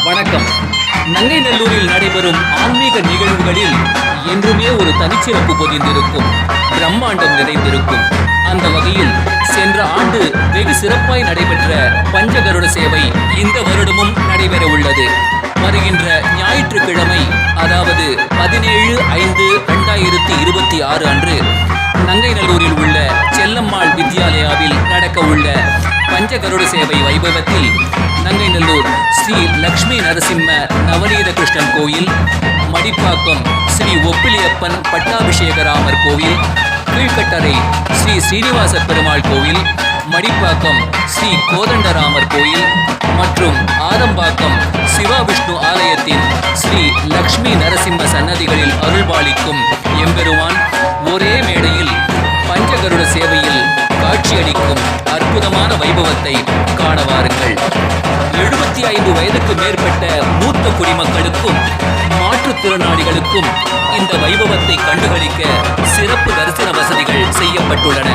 வணக்கம். நங்கைநல்லூரில் நடைபெறும் ஆன்மீக நிகழ்வுகளில் என்றுமே ஒரு தனிச்சிறப்பு பொதிந்திருக்கும், பிரம்மாண்டம் நிறைந்திருக்கும். அந்த வகையில் சென்ற ஆண்டு வெகு சிறப்பாய் நடைபெற்ற பஞ்சகருட சேவை இந்த வருடமும் நடைபெற உள்ளது. வருகின்ற ஞாயிற்றுக்கிழமை, அதாவது 17/5/2026 அன்று நங்கைநல்லூரில் உள்ள செல்லம்மாள் வித்யாலயாவில் நடக்க உள்ள பஞ்சகருட சேவை வைபவத்தில் நங்கைநல்லூர் ஸ்ரீ லக்ஷ்மி நரசிம்ம நவநீத கிருஷ்ணன் கோயில், மடிப்பாக்கம் ஸ்ரீ ஒப்பிலியப்பன் பட்டாபிஷேகராமர் கோவில், கீழ்கட்டரை ஸ்ரீ ஸ்ரீனிவாச பெருமாள் கோவில், மடிப்பாக்கம் ஸ்ரீ கோதண்டராமர் கோயில் மற்றும் ஆதம்பாக்கம் சிவா விஷ்ணு ஆலயத்தின் ஸ்ரீ லக்ஷ்மி நரசிம்ம சன்னதிகளில் அருள்பாலிக்கும் எம்பெருமான் ஒரே மேடையில் பஞ்சகருட சேவையில் காட்சியளிக்கும் அற்புதமான வைபவத்தை காண வாருங்கள். 75 வயதுக்கு மேற்பட்ட மூத்த குடிமக்களுக்கும் மாற்றுத்திறனாளிகளுக்கும் இந்த வைபவத்தை கண்டுகளிக்க சிறப்பு தரிசன வசதிகள் செய்யப்பட்டுள்ளன.